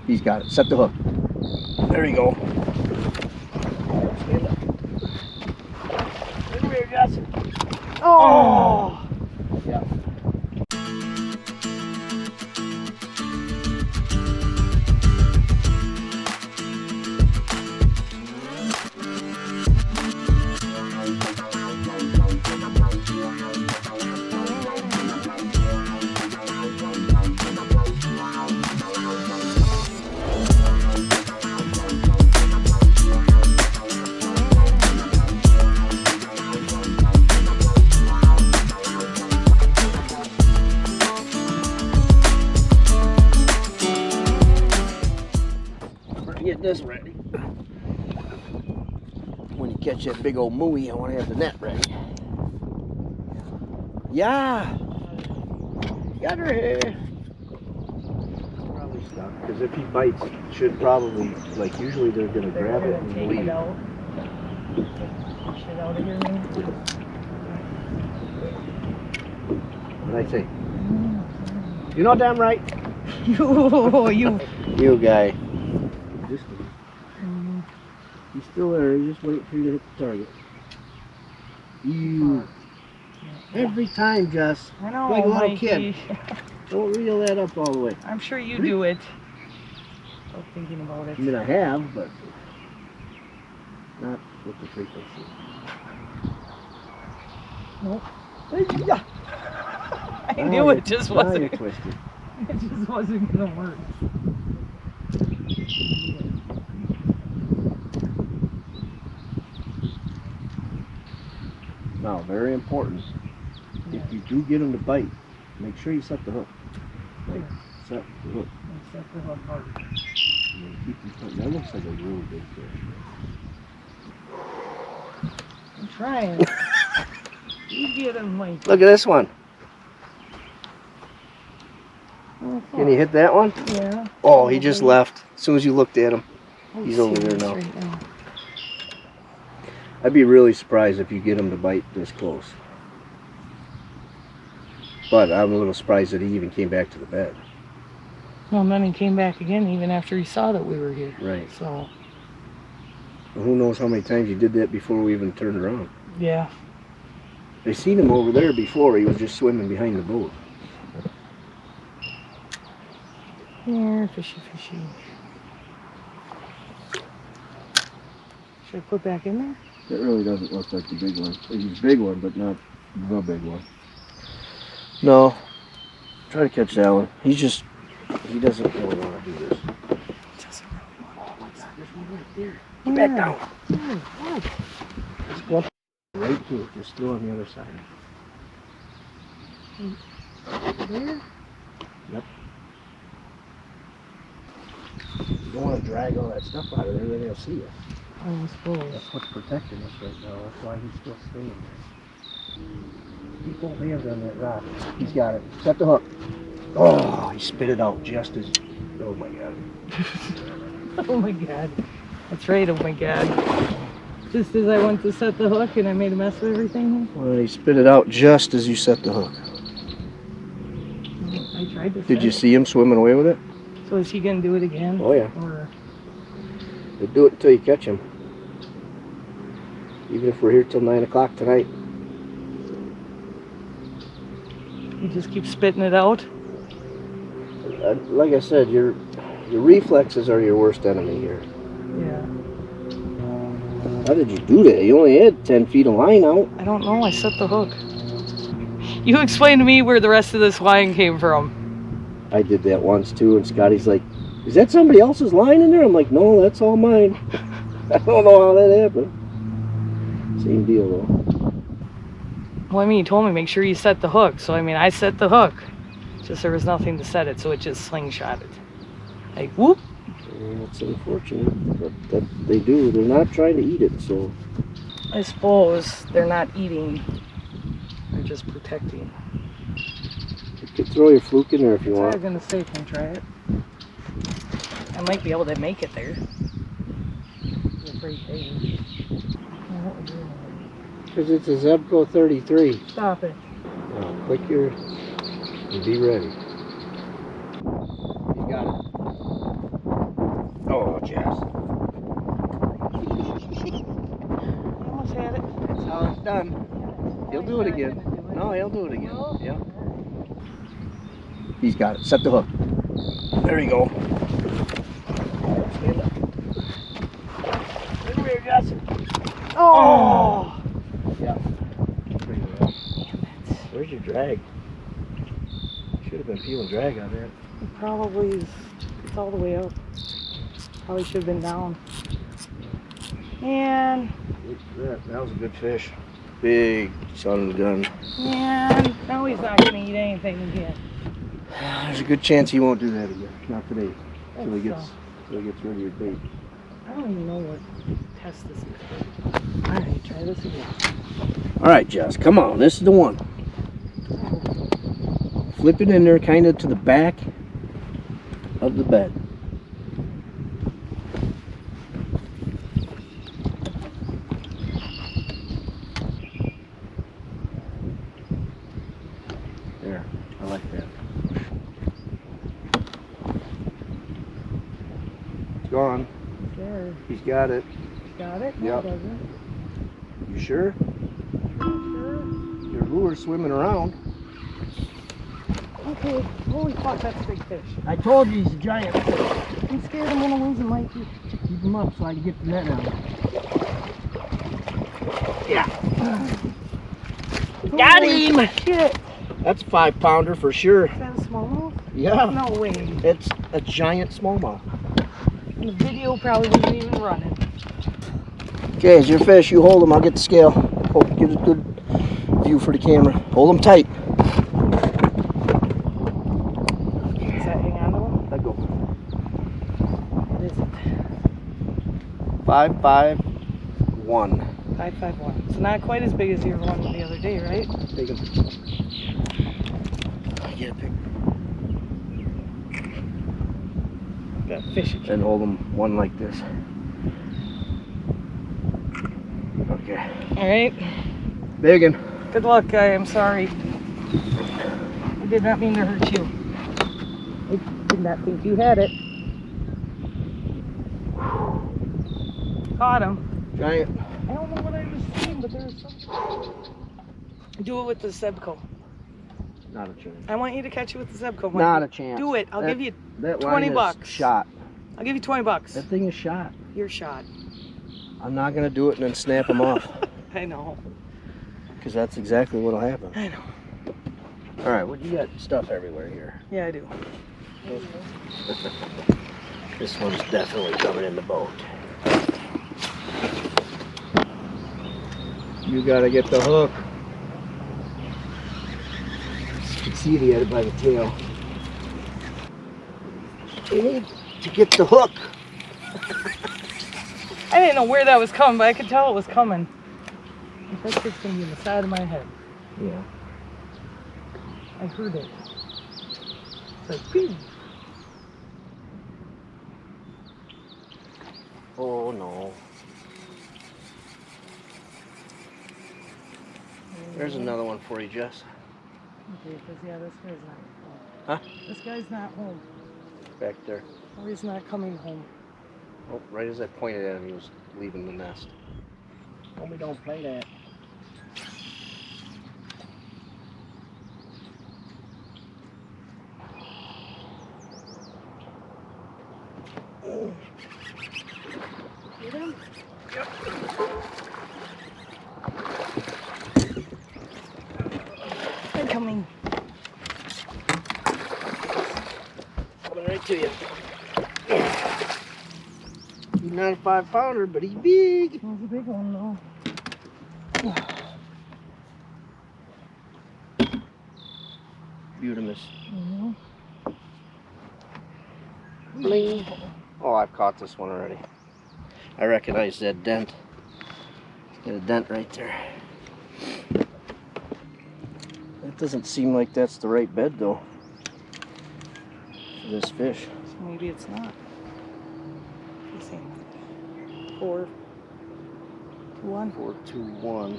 He's got it. Set the hook. There you go. Stand up. Come here, Jess. Oh! Yeah. Get this ready. When you catch that big old mooey, I want to have the net ready. Yeah. Got her here. Probably stuck, because if he bites, should probably, like usually they're going to grab it and leave. Shit out of here, man. What'd I say? You know damn right. You guy. He's still there, he's just waiting for you to hit the target. You. Every time, Jess. I know, like a little Mikey. kid. Don't reel that up all the way. I'm sure you do it. Stop thinking about it. I mean, I have, but not with the frequency. Nope. I knew it just wasn't. Twisted. It just wasn't gonna work. Now, very important. If you do get him to bite, make sure you set the hook. Like, set the hook. Set the hook hard. And then keep him putting. That looks like a really big fish. I'm trying. You get him, Mike. Look at this one. Oh, Can you hit that one? Yeah. Oh, he just left. As soon as you looked at him. He's over there now. Right now. I'd be really surprised if you get him to bite this close. But I'm a little surprised that he even came back to the bed. Well, and then he came back again even after he saw that we were here. Right. So. Well, who knows how many times he did that before we even turned around. Yeah. I seen him over there before. He was just swimming behind the boat. Here, fishy, fishy. Should I put back in there? It really doesn't look like the big one. He's a big one, but not the big one. No. Try to catch that one. He doesn't really want to do this. Doesn't really want Oh my God, there's one right there. Get back down. What? Let's go up right to it. Just throw on the other side. There? Yep. You don't want to drag all that stuff out of there, then they'll see you. I suppose. That's what's protecting us right now. That's why he's still staying there. Keep both hands on that rock. He's got it. Set the hook. Oh, he spit it out just as... Oh my God. Oh my God. That's right, oh my God. Just as I went to set the hook and I made a mess of everything. Well, he spit it out just as you set the hook. I tried to. Did you see him swimming away with it? So is he gonna do it again? Oh yeah. Or They do it until you catch him. Even if we're here till 9 o'clock tonight. he just keeps spitting it out? Like I said, your reflexes are your worst enemy here. Yeah. How did you do that? You only had 10 feet of line out. I don't know. I set the hook. You explain to me where the rest of this line came from. I did that once too, and Scotty's like, "Is that somebody else's line in there?" I'm like, "No, that's all mine." I don't know how that happened. Same deal though. Well, I mean, you told me make sure you set the hook. So, I mean, I set the hook. Just there was nothing to set it, so it just slingshotted. Like, whoop. It's unfortunate, but that they do. They're not trying to eat it, so. I suppose they're not eating. They're just protecting. You could throw your fluke in there if you That's want. what I was going to say, can try it. I might be able to make it there. It's a pretty big. Because it's a Zebco 33. Stop it. Now, click your and be ready. You got it. done. He'll do it again. No, he'll do it again. Yeah. He's got it. Set the hook. There you go. Stand up. Come here, Jess. Oh! Yeah. Damn it. Where's your drag? Should have been peeling drag on that. It probably is. It's all the way up. Probably should have been down. And that was a good fish. Big son of a gun. and now he's not gonna eat anything again. There's a good chance he won't do that again. Not today. Till he gets rid of your bait. I don't even know what test this is. Alright, try this again. Alright, Jess, come on. This is the one. Flip it in there kind of to the back of the bed. There, I like that. It's gone. There. He's got it. Got it? No, Yep. it doesn't. You sure? Sure. Your lure's swimming around. Okay. Holy fuck, that's a big fish. I told you he's a giant fish. I'm scared I'm gonna lose him, Mikey. Keep him up so I can get the net out. Yeah. Got him! Shit. That's a 5-pounder for sure. Is that a smallmouth? Yeah. No way. It's a giant smallmouth. And the video probably wasn't even running. Okay, it's your fish. You hold him. I'll get the scale. Hope it gives a good view for the camera. Hold him tight. Does that hang on to him? Let go. What is it? 551. 551. So not quite as big as your one the other day, right? Take him. Get a pick. Got fish again. And hold him one like this. Okay. Alright. Big one. Good luck, guy. I'm sorry. I did not mean to hurt you. I did not think you had it. Caught him. Giant. I don't know what I was seeing, but there's something. Do it with the Zebco. Not a chance. I want you to catch it with the Zebco. Mikey. Not a chance. Do it. I'll give you that 20 line is bucks. Shot. I'll give you 20 bucks. That thing is shot. You're shot. I'm not gonna do it and then snap him off. I know. Because that's exactly what'll happen. I know. All right, well, you got stuff everywhere here. Yeah, I do. This one's definitely coming in the boat. You gotta get the hook. You can see he had it by the tail. You need to get the hook. I didn't know where that was coming, but I could tell it was coming. That's just gonna be in the side of my head. Yeah. I heard it. It's like, phew. Oh no. There's another one for you, Jess. Okay, because yeah, this guy's not home. Huh? This guy's not home. Back there. Or he's not coming home. Oh, right as I pointed at him, he was leaving the nest. Homie, don't play that. Get him? Yep. I'm coming. Coming right to you. He's not a 5-pounder, but he's big. He's a big one, though. Beautimus. Mm-hmm. Bling. Oh, I've caught this one already. I recognize that dent. Got a dent right there. That doesn't seem like that's the right bed, though, for this fish. So maybe it's not. Let's see. 4, 2, 1. 4, 2, 1.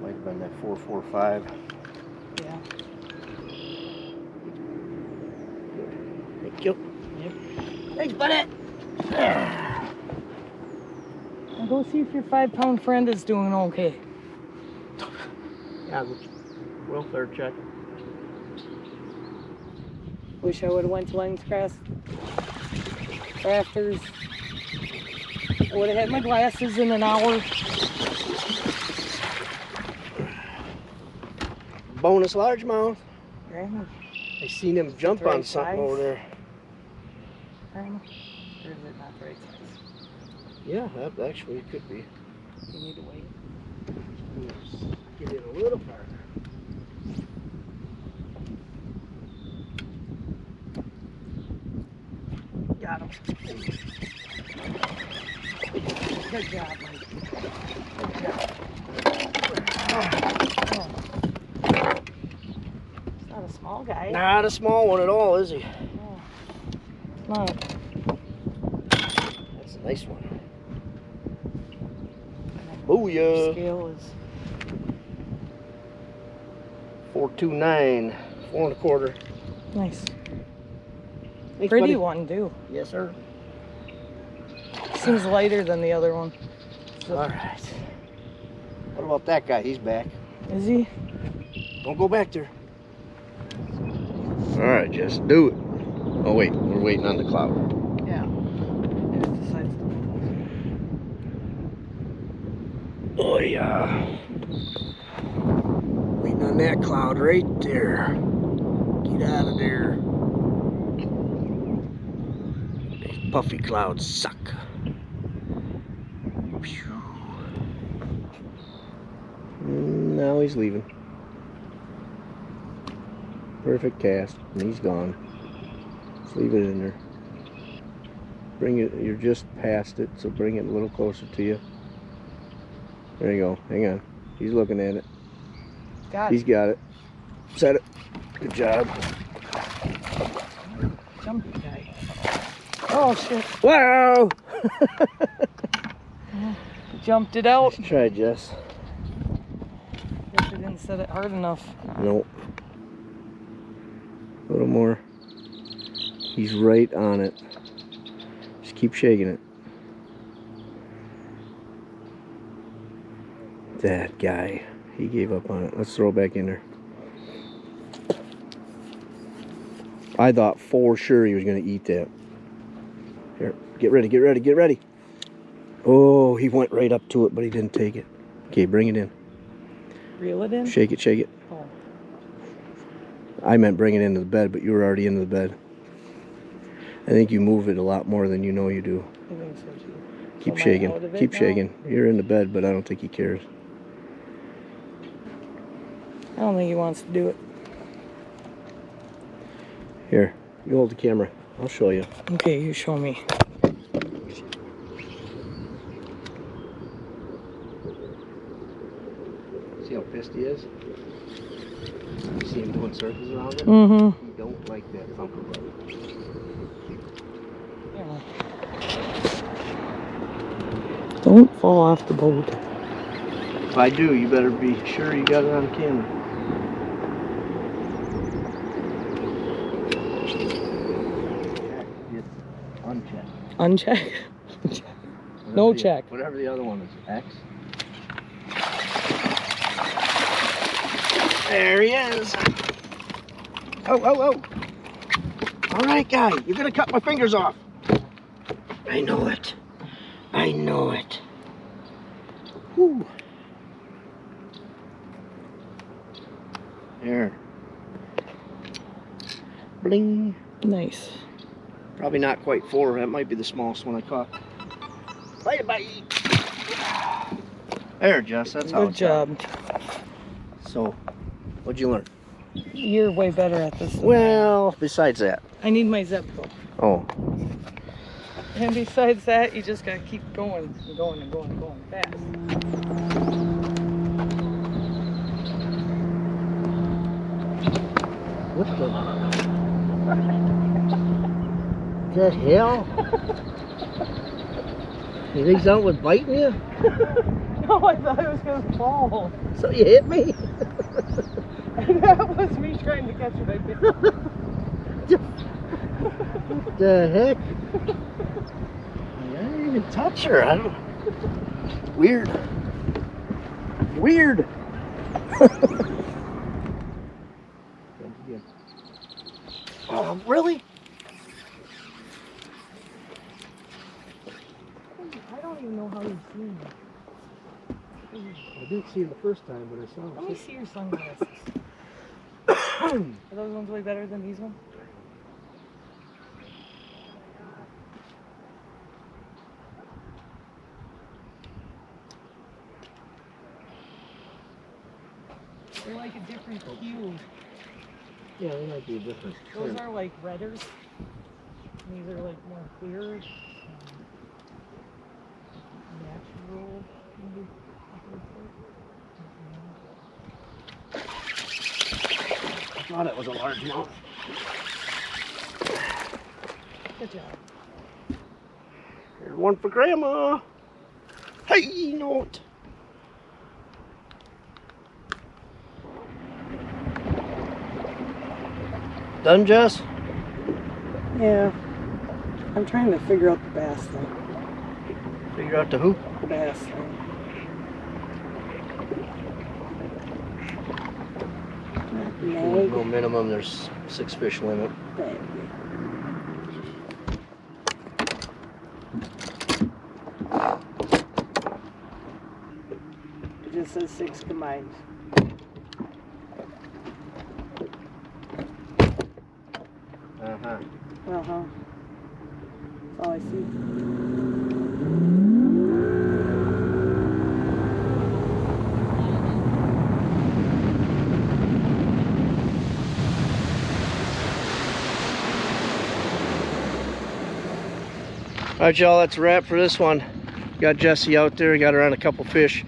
Might have been that 4, 4, 5. Yeah. Thank you. Yep. Thanks, buddy. I'm Go see if your 5-pound friend is doing okay. Yeah, welfare check. Wish I would have went to Len's Crafters. I would have had my glasses in an hour. Bonus largemouth. Grandma, I seen him jump the right on something size? over there. Grandma, or is it not the right size? Yeah, that actually it could be. You need to wait. Let's get in a little farther. Got him. Good job, Mike. Good job. Oh. It's not a small guy. Not a small one at all, is he? No. That's a nice one. Booyah! Scale is 429, 4 1/4. nice. Thanks, Pretty buddy. one, too. Yes, sir. Seems lighter than the other one. So, All right. What about that guy? He's back. is he? Don't go back there. All right, Jess, do it. Oh wait, we're waiting on the cloud. Yeah. It decides to Oh yeah. Waiting on that cloud right there. Get out of there. These puffy clouds suck. Phew. Now he's leaving. Perfect cast, and he's gone. Just leave it in there. Bring it, you're just past it, so bring it a little closer to you. There you go, hang on. He's looking at it. Got He's it. got it. Set it. Good job. Jumpy guy. Oh, shit. Wow! Jumped it out. Let's try, Jess. Guess I didn't set it hard enough. Nope. A little more. He's right on it. Just keep shaking it. That guy. He gave up on it. Let's throw it back in there. I thought for sure he was going to eat that. Here, get ready, get ready, get ready. Oh, he went right up to it, but he didn't take it. Okay, bring it in. Reel it in? Shake it, shake it. Oh. I meant bring it into the bed, but you were already into the bed. I think you move it a lot more than you know you do. I think so too. Keep Am I shaking, out of it keep now? shaking. You're in the bed, but I don't think he cares. I don't think he wants to do it. Here, you hold the camera. I'll show you. Okay, you show me. See how pissed he is? You see him doing circles around it? Mm-hmm. He don't like that thumper button. Yeah. Don't fall off the boat. If I do, you better be sure you got it on camera. Uncheck. Uncheck? No check. Whatever the other one is. X. There he is. Oh, oh, oh. All right, guy. You're going to cut my fingers off. I know it. I know it. Whew. There. Bling. Nice. Probably not quite 4. That might be the smallest one I caught. Bye bye. There, Jess. That's how Good it's job. done. So, what'd you learn? You're way better at this than Well, besides that. I need my Zepco. Oh, And besides that, you just gotta keep going and going and going and going fast. what the hell? You think something was biting you? No, I thought it was gonna fall. So you hit me? And that was me trying to catch it. I did. What the heck? I didn't even touch her. I don't. Weird. Weird. Oh, really? I don't even know how you've seen it. I didn't see him the first time, but I saw him. Let me see your sunglasses. Are those ones way better than these ones? They're like a different hue. Yeah, they might be different. Those are like redders. These are like more clear. Natural. Maybe. I thought it was a largemouth. Good job. Here's one for Grandma. Hey, note. Done, Jess? Yeah. I'm trying to figure out the bass thing. Figure out the who? The bass thing. No minimum, there's 6 fish limit. It just says 6 combined. Uh-huh. Uh-huh. That's all I see. Alright, y'all, that's a wrap for this one. Got Jessie out there, got her on a couple fish.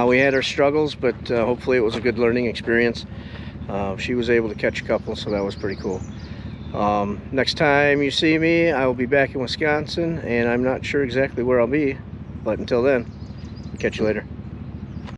We had our struggles, but hopefully it was a good learning experience. She was able to catch a couple, so that was pretty cool. Next time you see me, I will be back in Wisconsin, and I'm not sure exactly where I'll be, but until then, catch you later.